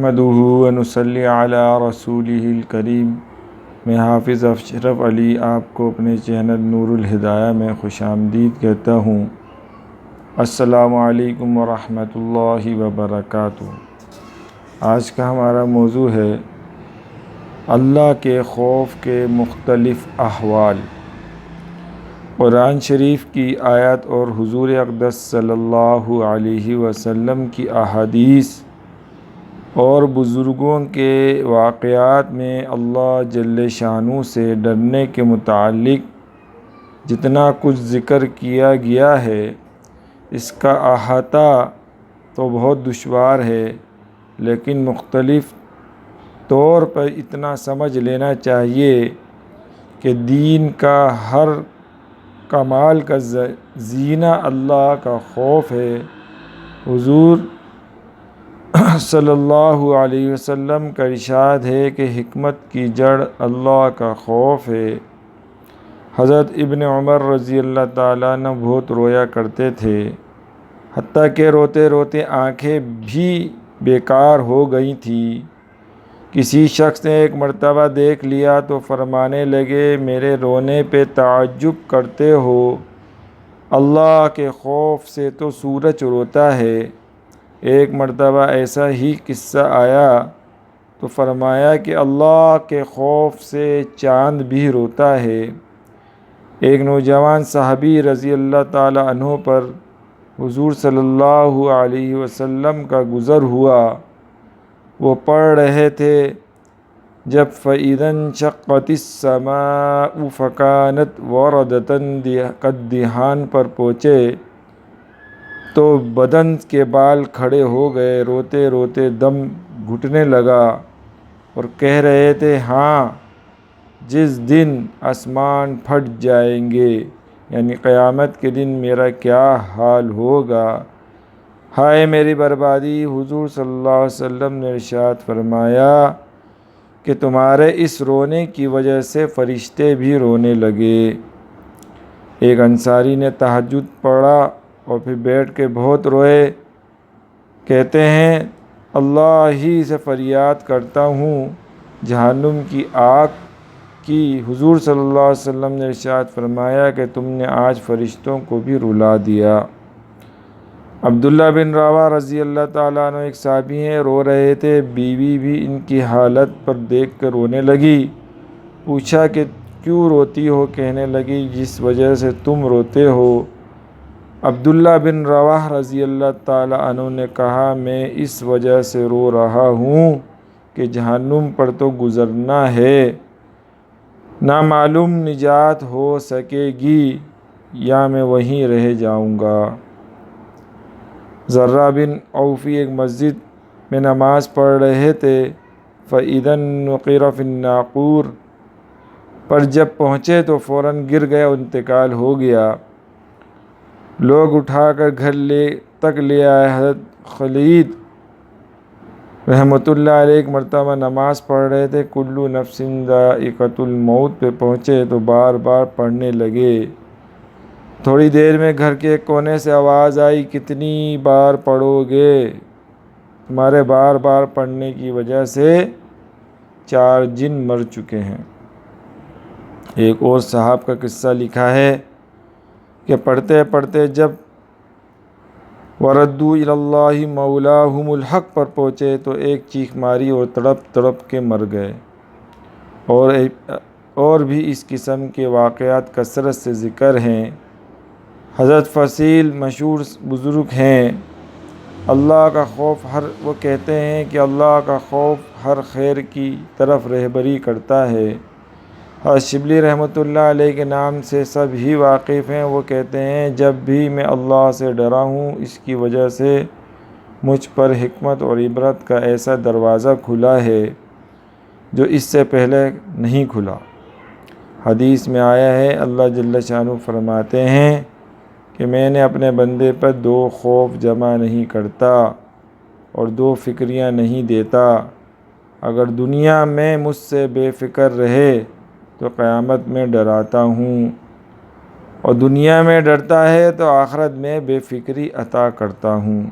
نحمدہ ونصلی علی رسولہ الکریم۔ میں حافظ اشرف علی آپ کو اپنے چینل نور الہدایہ میں خوش آمدید کہتا ہوں۔ السلام علیکم ورحمۃ اللہ وبرکاتہ۔ آج کا ہمارا موضوع ہے اللہ کے خوف کے مختلف احوال۔ قرآن شریف کی آیات اور حضور اقدس صلی اللہ علیہ وسلم کی احادیث اور بزرگوں کے واقعات میں اللہ جل شانہ سے ڈرنے کے متعلق جتنا کچھ ذکر کیا گیا ہے، اس کا احاطہ تو بہت دشوار ہے، لیکن مختلف طور پر اتنا سمجھ لینا چاہیے کہ دین کا ہر کمال کا زینہ اللہ کا خوف ہے۔ حضور صلی اللہ علیہ وسلم کا ارشاد ہے کہ حکمت کی جڑ اللہ کا خوف ہے۔ حضرت ابن عمر رضی اللہ تعالیٰ عنہ بہت رویا کرتے تھے، حتیٰ کہ روتے روتے آنکھیں بھی بیکار ہو گئی تھیں۔ کسی شخص نے ایک مرتبہ دیکھ لیا تو فرمانے لگے، میرے رونے پہ تعجب کرتے ہو؟ اللہ کے خوف سے تو سورج روتا ہے۔ ایک مرتبہ ایسا ہی قصہ آیا تو فرمایا کہ اللہ کے خوف سے چاند بھی روتا ہے۔ ایک نوجوان صحابی رضی اللہ تعالی عنہ پر حضور صلی اللہ علیہ وسلم کا گزر ہوا۔ وہ پڑھ رہے تھے، جب فَإِذَا انشَقَّتِ السَّمَاءُ فَكَانَتْ وَرْدَةً كَالدِّهَانِ پر پہنچے تو بدن کے بال کھڑے ہو گئے، روتے روتے دم گھٹنے لگا اور کہہ رہے تھے، ہاں، جس دن آسمان پھٹ جائیں گے، یعنی قیامت کے دن میرا کیا حال ہوگا، ہائے میری بربادی۔ حضور صلی اللہ علیہ وسلم نے ارشاد فرمایا کہ تمہارے اس رونے کی وجہ سے فرشتے بھی رونے لگے۔ ایک انصاری نے تہجد پڑھا اور پھر بیٹھ کے بہت روئے۔ کہتے ہیں، اللہ ہی سے فریاد کرتا ہوں جہنم کی آگ کی۔ حضور صلی اللہ علیہ وسلم نے ارشاد فرمایا کہ تم نے آج فرشتوں کو بھی رلا دیا۔ عبداللہ بن رواحہ رضی اللہ تعالیٰ عنہ ایک صحابی ہیں، رو رہے تھے، بیوی بھی ان کی حالت پر دیکھ کر رونے لگی۔ پوچھا کہ کیوں روتی ہو؟ کہنے لگی، جس وجہ سے تم روتے ہو۔ عبداللہ بن رواحہ رضی اللہ تعالیٰ عنہ نے کہا، میں اس وجہ سے رو رہا ہوں کہ جہنم پر تو گزرنا ہے، نہ معلوم نجات ہو سکے گی یا میں وہیں رہ جاؤں گا۔ زرہ بن عوفی ایک مسجد میں نماز پڑھ رہے تھے، فَإِذَا نُقِرَ فِي النَّاقُورِ پر جب پہنچے تو فوراً گر گئے اور انتقال ہو گیا۔ لوگ اٹھا کر گھر تک لے آئے۔ حضرت خالد رحمۃ اللہ علیہ ایک مرتبہ نماز پڑھ رہے تھے، کل نفس ذائقۃ الموت پہ پہنچے تو بار بار پڑھنے لگے۔ تھوڑی دیر میں گھر کے کونے سے آواز آئی، کتنی بار پڑھو گے؟ تمہارے بار بار پڑھنے کی وجہ سے 4 جن مر چکے ہیں۔ ایک اور صاحب کا قصہ لکھا ہے کہ پڑھتے پڑھتے جب وَرَدُّوا إِلَى اللَّهِ مَوْلَاهُمُ الْحَقِّ پر پہنچے تو ایک چیخ ماری اور تڑپ تڑپ کے مر گئے۔ اور بھی اس قسم کے واقعات کثرت سے ذکر ہیں۔ حضرت فصیل مشہور بزرگ ہیں، اللہ کا خوف وہ کہتے ہیں کہ اللہ کا خوف ہر خیر کی طرف رہبری کرتا ہے۔ حضرت شبلی رحمۃ اللہ علیہ کے نام سے سب ہی واقف ہیں۔ وہ کہتے ہیں، جب بھی میں اللہ سے ڈرا ہوں، اس کی وجہ سے مجھ پر حکمت اور عبرت کا ایسا دروازہ کھلا ہے جو اس سے پہلے نہیں کھلا۔ حدیث میں آیا ہے، اللہ جل شانہ فرماتے ہیں کہ میں نے اپنے بندے پر 2 خوف جمع نہیں کرتا اور 2 فکریاں نہیں دیتا۔ اگر دنیا میں مجھ سے بے فکر رہے تو قیامت میں ڈراتا ہوں، اور دنیا میں ڈرتا ہے تو آخرت میں بے فکری عطا کرتا ہوں۔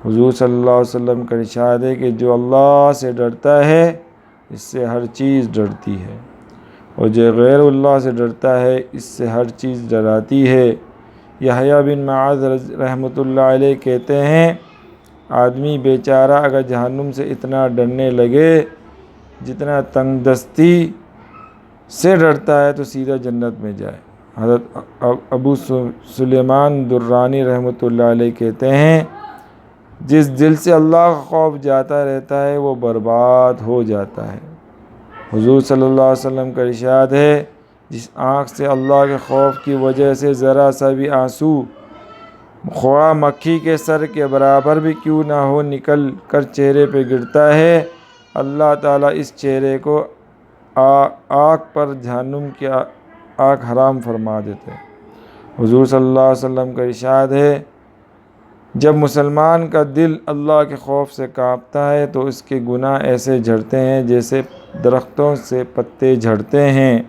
حضور صلی اللہ علیہ وسلم کا ارشاد ہے کہ جو اللہ سے ڈرتا ہے اس سے ہر چیز ڈرتی ہے، اور جو غیر اللہ سے ڈرتا ہے اس سے ہر چیز ڈراتی ہے۔ یحییٰ بن معاذ رحمۃ اللہ علیہ کہتے ہیں آدمی بیچارہ اگر جہنم سے اتنا ڈرنے لگے جتنا تنگ دستی سے ڈرتا ہے تو سیدھا جنت میں جائے۔ حضرت ابو سلیمان درانی رحمۃ اللہ علیہ کہتے ہیں جس دل سے اللہ کا خوف جاتا رہتا ہے وہ برباد ہو جاتا ہے۔ حضور صلی اللہ علیہ وسلم کا ارشاد ہے جس آنکھ سے اللہ کے خوف کی وجہ سے ذرا سا بھی آنسو خواہ مکھی کے سر کے برابر بھی کیوں نہ ہو نکل کر چہرے پہ گرتا ہے، اللہ تعالیٰ اس چہرے کو آگ پر جہنم کی آگ حرام فرما دیتے ہیں۔ حضور صلی اللہ علیہ وسلم کا ارشاد ہے جب مسلمان کا دل اللہ کے خوف سے کانپتا ہے تو اس کے گناہ ایسے جھڑتے ہیں جیسے درختوں سے پتے جھڑتے ہیں۔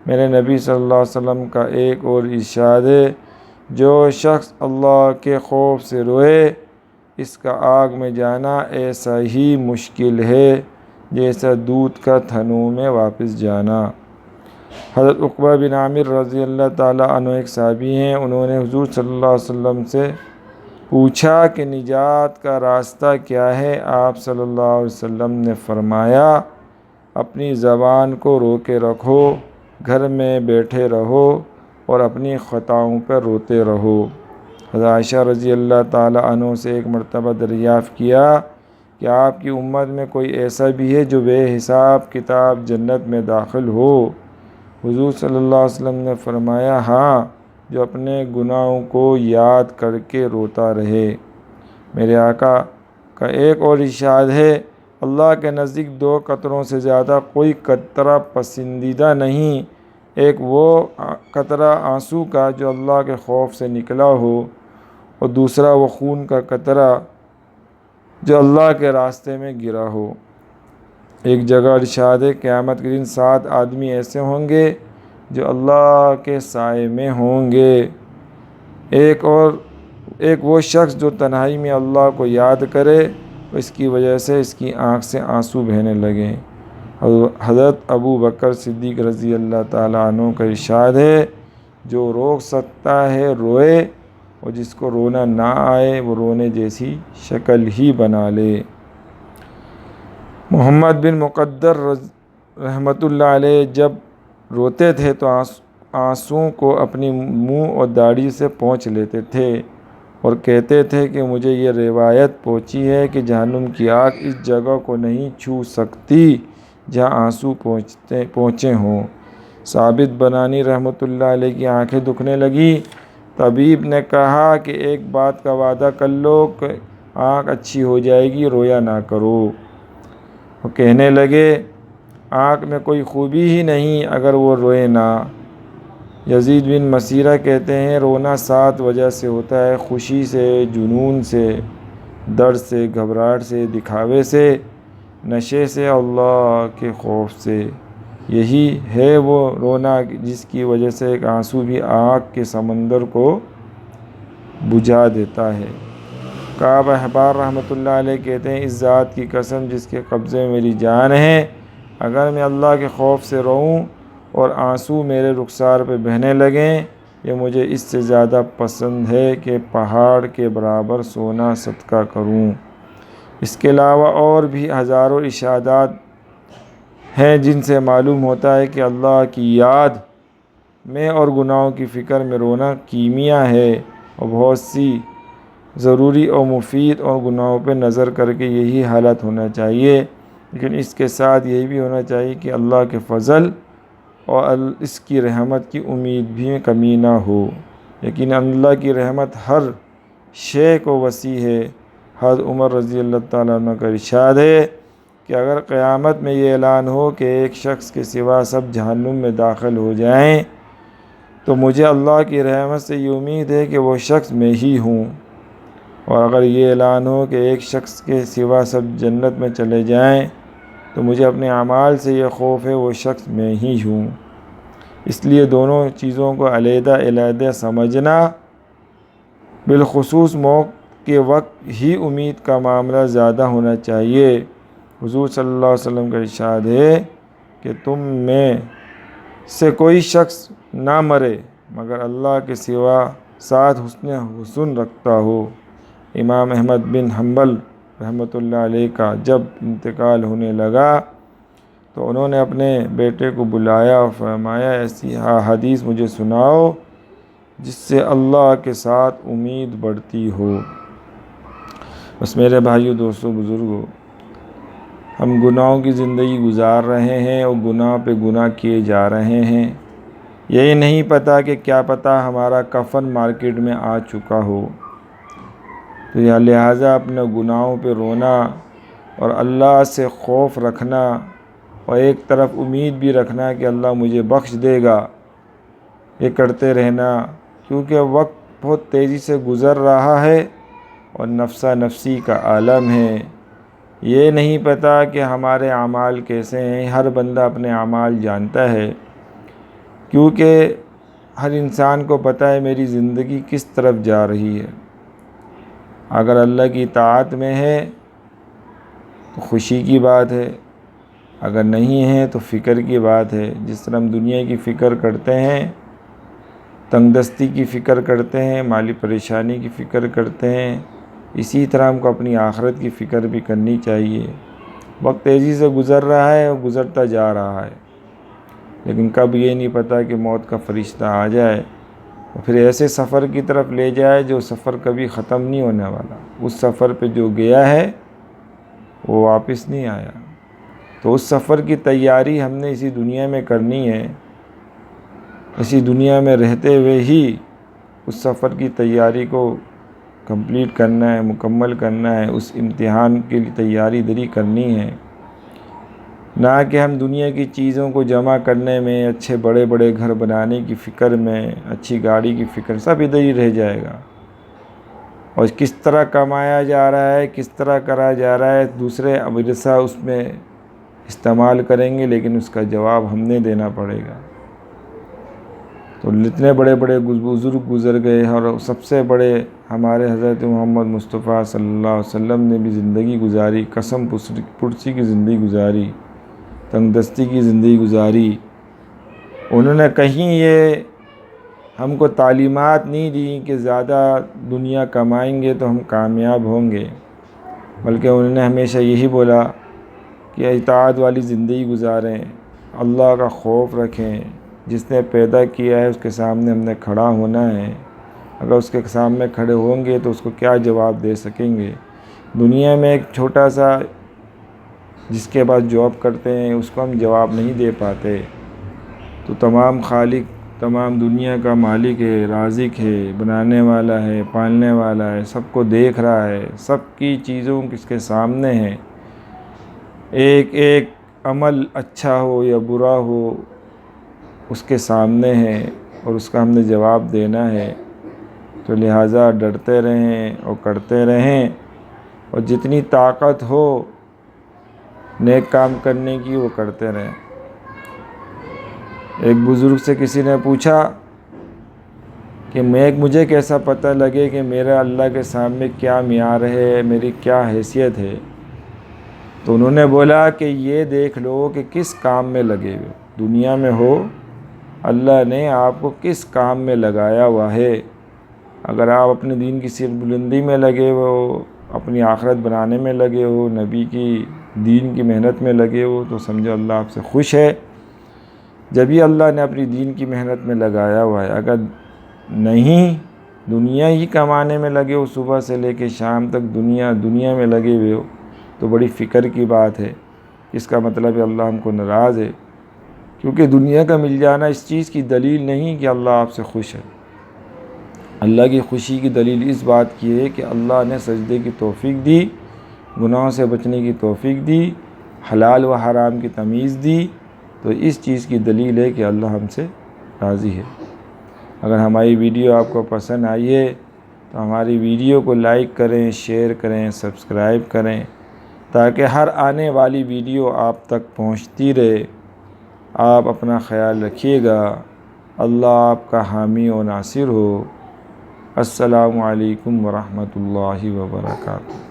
میرے نبی صلی اللہ علیہ وسلم کا ایک اور ارشاد ہے جو شخص اللہ کے خوف سے روئے اس کا آگ میں جانا ایسا ہی مشکل ہے جیسا دودھ کا تھنوں میں واپس جانا۔ حضرت عقبہ بن عامر رضی اللہ تعالیٰ عنہ ایک صحابی ہیں، انہوں نے حضور صلی اللہ علیہ وسلم سے پوچھا کہ نجات کا راستہ کیا ہے؟ آپ صلی اللہ علیہ وسلم نے فرمایا اپنی زبان کو روکے رکھو، گھر میں بیٹھے رہو اور اپنی خطاؤں پر روتے رہو۔ حضرت عائشہ رضی اللہ تعالیٰ عنہ سے ایک مرتبہ دریافت کیا کہ آپ کی امت میں کوئی ایسا بھی ہے جو بے حساب کتاب جنت میں داخل ہو؟ حضور صلی اللہ علیہ وسلم نے فرمایا ہاں، جو اپنے گناہوں کو یاد کر کے روتا رہے۔ میرے آقا کا ایک اور ارشاد ہے اللہ کے نزدیک دو قطروں سے زیادہ کوئی قطرہ پسندیدہ نہیں، ایک وہ قطرہ آنسو کا جو اللہ کے خوف سے نکلا ہو، اور دوسرا وہ خون کا قطرہ جو اللہ کے راستے میں گرا ہو۔ ایک جگہ ارشاد ہے قیامت کے دن 7 آدمی ایسے ہوں گے جو اللہ کے سائے میں ہوں گے، ایک وہ شخص جو تنہائی میں اللہ کو یاد کرے اس کی وجہ سے اس کی آنکھ سے آنسو بہنے لگیں۔ حضرت ابو بکر صدیق رضی اللہ تعالیٰ عنہ کا ارشاد ہے جو روک سکتا ہے روئے، اور جس کو رونا نہ آئے وہ رونے جیسی شکل ہی بنا لے۔ محمد بن مقدر رحمۃ اللہ علیہ جب روتے تھے تو آنسوؤں کو اپنی منہ اور داڑھی سے پونچھ لیتے تھے اور کہتے تھے کہ مجھے یہ روایت پہنچی ہے کہ جہنم کی آگ اس جگہ کو نہیں چھو سکتی جہاں آنسو پہنچے ہوں۔ ثابت بنانی رحمۃ اللہ علیہ کی آنکھیں دکھنے لگی، طبیب نے کہا کہ ایک بات کا وعدہ کر لو کہ آنکھ اچھی ہو جائے گی، رویا نہ کرو۔ وہ کہنے لگے آنکھ میں کوئی خوبی ہی نہیں اگر وہ روئے نہ۔ یزید بن مسیرہ کہتے ہیں رونا 7 وجہ سے ہوتا ہے، خوشی سے، جنون سے، درد سے، گھبراہٹ سے، دکھاوے سے، نشے سے، اللہ کے خوف سے۔ یہی ہے وہ رونا جس کی وجہ سے ایک آنسو بھی آنکھ کے سمندر کو بجھا دیتا ہے۔ کعب احبار رحمۃ اللہ علیہ کہتے ہیں اس ذات کی قسم جس کے قبضے میں میری جان ہے، اگر میں اللہ کے خوف سے روؤں اور آنسو میرے رخسار پہ بہنے لگیں یہ مجھے اس سے زیادہ پسند ہے کہ پہاڑ کے برابر سونا صدقہ کروں۔ اس کے علاوہ اور بھی ہزاروں ارشادات ہیں جن سے معلوم ہوتا ہے کہ اللہ کی یاد میں اور گناہوں کی فکر میں رونا کیمیا ہے، اور بہت سی ضروری اور مفید اور گناہوں پہ نظر کر کے یہی حالت ہونا چاہیے، لیکن اس کے ساتھ یہی بھی ہونا چاہیے کہ اللہ کے فضل اور اس کی رحمت کی امید بھی کمی نہ ہو۔ یقیناً اللہ کی رحمت ہر شے کو وسیع ہے۔ حضرت عمر رضی اللہ تعالیٰ عنہ کا ارشاد ہے کہ اگر قیامت میں یہ اعلان ہو کہ ایک شخص کے سوا سب جہنم میں داخل ہو جائیں تو مجھے اللہ کی رحمت سے یہ امید ہے کہ وہ شخص میں ہی ہوں، اور اگر یہ اعلان ہو کہ ایک شخص کے سوا سب جنت میں چلے جائیں تو مجھے اپنے اعمال سے یہ خوف ہے وہ شخص میں ہی ہوں۔ اس لیے دونوں چیزوں کو علیحدہ علیحدہ سمجھنا، بالخصوص موت کے وقت ہی امید کا معاملہ زیادہ ہونا چاہیے۔ حضور صلی اللہ علیہ وسلم کا ارشاد ہے کہ تم میں سے کوئی شخص نہ مرے مگر اللہ کے سوا ساتھ حسن رکھتا ہو۔ امام احمد بن حنبل رحمۃ اللہ علیہ کا جب انتقال ہونے لگا تو انہوں نے اپنے بیٹے کو بلایا اور فرمایا ایسی حدیث مجھے سناؤ جس سے اللہ کے ساتھ امید بڑھتی ہو۔ بس میرے بھائیو، دوستو، بزرگوں، ہم گناہوں کی زندگی گزار رہے ہیں اور گناہ پہ گناہ کیے جا رہے ہیں۔ یہی نہیں پتہ کہ کیا پتہ ہمارا کفن مارکیٹ میں آ چکا ہو۔ تو یہ لہٰذا اپنے گناہوں پہ رونا اور اللہ سے خوف رکھنا اور ایک طرف امید بھی رکھنا کہ اللہ مجھے بخش دے گا، یہ کرتے رہنا، کیونکہ وقت بہت تیزی سے گزر رہا ہے اور نفسا نفسی کا عالم ہے۔ یہ نہیں پتہ کہ ہمارے اعمال کیسے ہیں۔ ہر بندہ اپنے اعمال جانتا ہے، کیونکہ ہر انسان کو پتہ ہے میری زندگی کس طرف جا رہی ہے۔ اگر اللہ کی اطاعت میں ہے تو خوشی کی بات ہے، اگر نہیں ہے تو فکر کی بات ہے۔ جس طرح ہم دنیا کی فکر کرتے ہیں، تنگ دستی کی فکر کرتے ہیں، مالی پریشانی کی فکر کرتے ہیں، اسی طرح ہم کو اپنی آخرت کی فکر بھی کرنی چاہیے۔ وقت تیزی سے گزر رہا ہے اور گزرتا جا رہا ہے، لیکن کب یہ نہیں پتہ کہ موت کا فرشتہ آ جائے اور پھر ایسے سفر کی طرف لے جائے جو سفر کبھی ختم نہیں ہونے والا۔ اس سفر پہ جو گیا ہے وہ واپس نہیں آیا۔ تو اس سفر کی تیاری ہم نے اسی دنیا میں کرنی ہے۔ اسی دنیا میں رہتے ہوئے ہی اس سفر کی تیاری کو کمپلیٹ کرنا ہے، مکمل کرنا ہے، اس امتحان کے لیے تیاری دری کرنی ہے، نہ کہ ہم دنیا کی چیزوں کو جمع کرنے میں، اچھے بڑے بڑے گھر بنانے کی فکر میں، اچھی گاڑی کی فکر، سب ادھر ہی رہ جائے گا۔ اور کس طرح کمایا جا رہا ہے، کس طرح کرا جا رہا ہے، دوسرے ورثہ اس میں استعمال کریں گے، لیکن اس کا جواب ہم نے دینا پڑے گا۔ تو اتنے بڑے بڑے بزرگ گزر گئے اور سب سے بڑے ہمارے حضرت محمد مصطفیٰ صلی اللہ علیہ وسلم نے بھی زندگی گزاری، قسم پرسی کی زندگی گزاری، تنگ دستی کی زندگی گزاری۔ انہوں نے کہیں یہ ہم کو تعلیمات نہیں دی کہ زیادہ دنیا کمائیں گے تو ہم کامیاب ہوں گے، بلکہ انہوں نے ہمیشہ یہی بولا کہ اطاعت والی زندگی گزاریں، اللہ کا خوف رکھیں، جس نے پیدا کیا ہے اس کے سامنے ہم نے کھڑا ہونا ہے۔ اگر اس کے سامنے کھڑے ہوں گے تو اس کو کیا جواب دے سکیں گے؟ دنیا میں ایک چھوٹا سا جس کے بعد جاب کرتے ہیں اس کو ہم جواب نہیں دے پاتے، تو تمام خالق، تمام دنیا کا مالک ہے، رازق ہے، بنانے والا ہے، پالنے والا ہے، سب کو دیکھ رہا ہے، سب کی چیزوں کس کے سامنے ہیں۔ ایک ایک عمل اچھا ہو یا برا ہو اس کے سامنے ہے اور اس کا ہم نے جواب دینا ہے۔ تو لہٰذا ڈرتے رہیں اور کرتے رہیں، اور جتنی طاقت ہو نیک کام کرنے کی وہ کرتے رہیں۔ ایک بزرگ سے کسی نے پوچھا کہ مجھے کیسا پتہ لگے کہ میرا اللہ کے سامنے کیا معیار ہے، میری کیا حیثیت ہے؟ تو انہوں نے بولا کہ یہ دیکھ لو کہ کس کام میں لگے ہوئے دنیا میں ہو، اللہ نے آپ کو کس کام میں لگایا ہوا ہے۔ اگر آپ اپنے دین کی سر بلندی میں لگے ہو، اپنی آخرت بنانے میں لگے ہو، نبی کی دین کی محنت میں لگے ہو، تو سمجھو اللہ آپ سے خوش ہے۔ جبھی اللہ نے اپنی دین کی محنت میں لگایا ہوا ہے۔ اگر نہیں، دنیا ہی کمانے میں لگے ہو، صبح سے لے کے شام تک دنیا میں لگے ہوئے ہو، تو بڑی فکر کی بات ہے۔ اس کا مطلب ہے اللہ ہم کو ناراض ہے، کیونکہ دنیا کا مل جانا اس چیز کی دلیل نہیں کہ اللہ آپ سے خوش ہے۔ اللہ کی خوشی کی دلیل اس بات کی ہے کہ اللہ نے سجدے کی توفیق دی، گناہوں سے بچنے کی توفیق دی، حلال و حرام کی تمیز دی، تو اس چیز کی دلیل ہے کہ اللہ ہم سے راضی ہے۔ اگر ہماری ویڈیو آپ کو پسند آئی ہے تو ہماری ویڈیو کو لائک کریں، شیئر کریں، سبسکرائب کریں، تاکہ ہر آنے والی ویڈیو آپ تک پہنچتی رہے۔ آپ اپنا خیال رکھیے گا۔ اللہ آپ کا حامی و ناصر ہو۔ السلام علیکم ورحمۃ اللہ وبرکاتہ۔